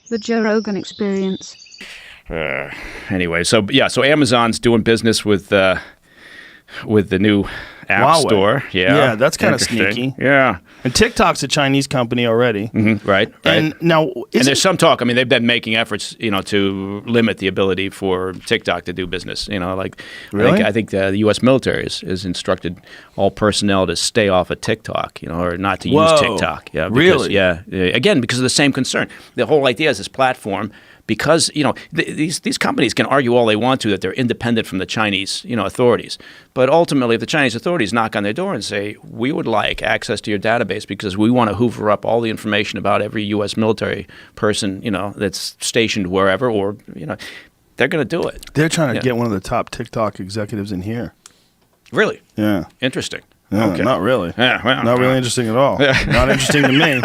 The Joe Rogan Experience. Anyway, so Amazon's doing business with the new App Store. Yeah, that's kind of sneaky. Yeah. And TikTok's a Chinese company already. Mm-hmm, right. And now, there's some talk. I mean, they've been making efforts, to limit the ability for TikTok to do business. Really? I think the U.S. military is instructed all personnel to stay off of TikTok, or not to use TikTok. Yeah. Really? Yeah. Again, because of the same concern. The whole idea is this platform. Because these companies can argue all they want to that they're independent from the Chinese authorities, but ultimately, if the Chinese authorities knock on their door and say we would like access to your database because we want to hoover up all the information about every U.S. military person that's stationed wherever, or they're going to do it. They're trying to get one of the top TikTok executives in here. Really? Yeah. Interesting. Yeah, okay. Not really. Yeah, well, not really interesting at all. Not interesting to me.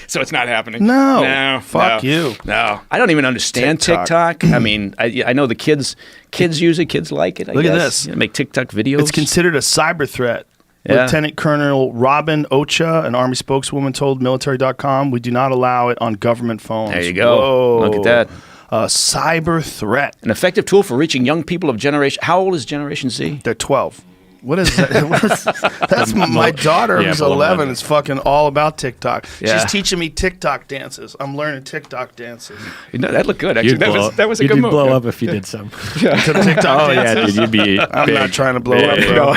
So it's not happening. No. Fuck you. No. I don't even understand TikTok. I mean, I know the kids use it. Kids like it. Look at this. Make TikTok videos. It's considered a cyber threat. Yeah. Lieutenant Colonel Robin Ocha, an Army spokeswoman, told military.com, we do not allow it on government phones. There you go. Whoa. Look at that. A cyber threat. An effective tool for reaching young people of generation. How old is Generation Z? They're 12. What is that? That's my daughter, who's 11, is fucking all about TikTok. Yeah. She's teaching me TikTok dances. I'm learning TikTok dances. That looked good, actually. That was a good move. You'd blow up if you did some. TikTok dances? Dude, you'd be I'm not trying to blow up, bro.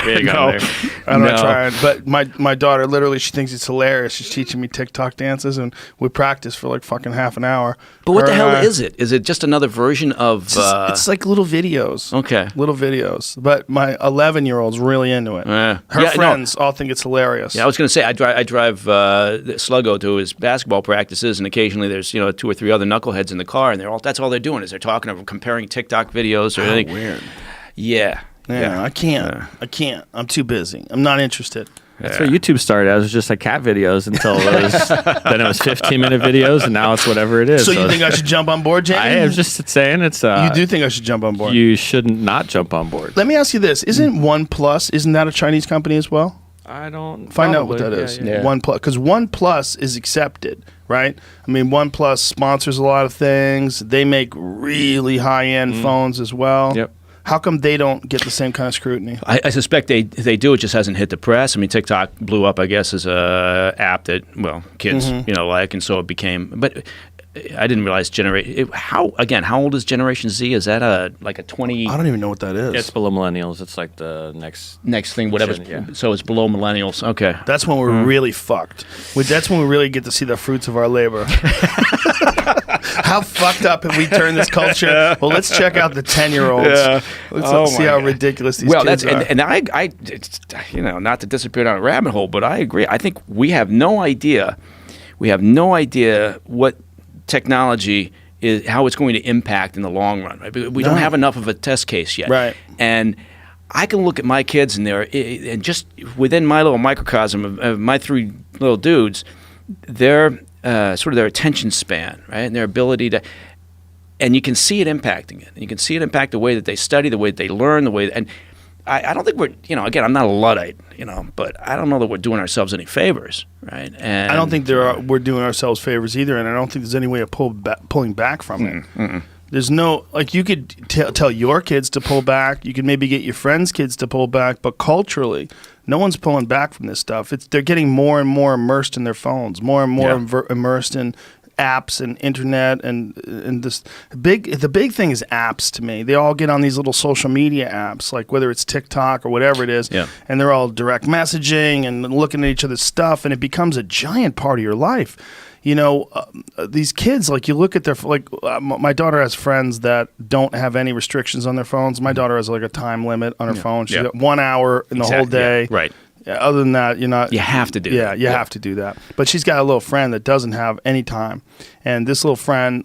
I'm not trying. But my daughter, literally, she thinks it's hilarious. She's teaching me TikTok dances, and we practice for like fucking half an hour. But what the hell is it? Is it just another version of... It's like little videos. Okay. Little videos. But my 11-year-old's really into it. Her friends all think it's hilarious. Yeah, I was going to say, I drive Sluggo to his basketball practices, and occasionally there's 2 or 3 other knuckleheads in the car, and that's all they're doing is they're talking or comparing TikTok videos or anything. Weird. Yeah. I can't. I'm too busy. I'm not interested. That's where YouTube started. It was just like cat videos until then it was 15-minute videos, and now it's whatever it is. So you think I should jump on board, Jamie? I was just saying it's... you do think I should jump on board? You shouldn't not jump on board. Let me ask you this. Isn't OnePlus, isn't that a Chinese company as well? I don't... Find out what that is. Yeah. OnePlus. Because OnePlus is accepted, right? I mean, OnePlus sponsors a lot of things. They make really high-end phones as well. Yep. How come they don't get the same kind of scrutiny? I suspect they do. It just hasn't hit the press. I mean, TikTok blew up, I guess, as a app that kids like, and so it became. But I didn't realize how old is Generation Z? Is that a 20? I don't even know what that is. It's below millennials. It's like the next thing, whatever. Yeah. So it's below millennials. Okay. That's when we're really fucked. That's when we really get to see the fruits of our labor. How fucked up have we turned this culture? Well, let's check out the 10-year-olds. Yeah. Let's see how ridiculous these kids are. And I not to disappear down a rabbit hole, but I agree. I think we have no idea. We have no idea what technology is, how it's going to impact in the long run. Right? We don't have enough of a test case yet. Right. And I can look at my kids and just within my little microcosm of my 3 little dudes, they're sort of their attention span, right, and their ability to, and you can see it impacting it. You can see it impact the way that they study, the way that they learn, the way, and I don't think we're, again, I'm not a Luddite, but I don't know that we're doing ourselves any favors, right? And I don't think we're doing ourselves favors either, and I don't think there's any way of pulling back from it. There's no, you could tell your kids to pull back. You could maybe get your friends' kids to pull back, but culturally, no one's pulling back from this stuff. They're getting more and more immersed in their phones, more and more immersed in apps and internet, and this the big thing is apps to me. They all get on these little social media apps, like whether it's TikTok or whatever it is, and they're all direct messaging and looking at each other's stuff, and it becomes a giant part of your life. These kids, you look at their, my daughter has friends that don't have any restrictions on their phones. My daughter has a time limit on her phone. She's got 1 hour in the whole day. Yeah. Right. Other than that, you're not. You have to do that. Yeah, you have to do that. But she's got a little friend that doesn't have any time. And this little friend,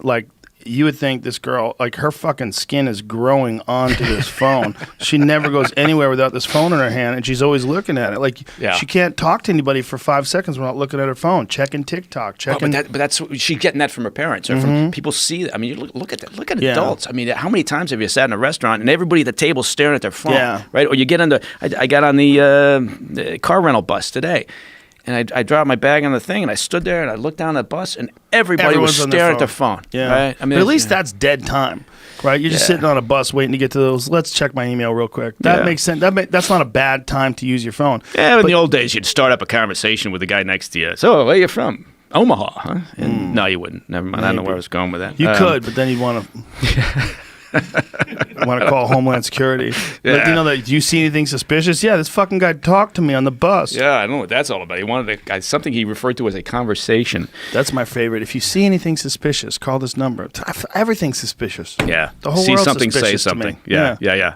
you would think this girl, her fucking skin is growing onto this phone. She never goes anywhere without this phone in her hand, and she's always looking at it. She can't talk to anybody for 5 seconds without looking at her phone, checking TikTok, checking. But that's she's getting that from her parents or from people see that. I mean, look at that. Look at adults. I mean, how many times have you sat in a restaurant and everybody at the table staring at their phone? Yeah. Right. Or you get on I got on the car rental bus today. and I dropped my bag on the thing, and I stood there, and I looked down the bus, and everybody Everyone's was on their staring at their phone. Yeah. Right? I mean, but at least that's dead time, right? You're just Yeah. sitting on a bus waiting to get to those. Let's check my email real quick. That Yeah. makes sense. That's not a bad time to use your phone. Yeah, in the old days, you'd start up a conversation with the guy next to you. So, where you from? Omaha, huh? And no, you wouldn't. Never mind. I don't know Maybe. where I was going with that. You could, but then you'd want to call Homeland Security. Like, Yeah. do you see anything suspicious? Yeah, this fucking guy talked to me on the bus. Yeah, I don't know what that's all about. He wanted something he referred to as a conversation. That's my favorite. If you see anything suspicious, call this number. Everything's suspicious. Yeah. The whole See world's something, say suspicious to me. something. Yeah.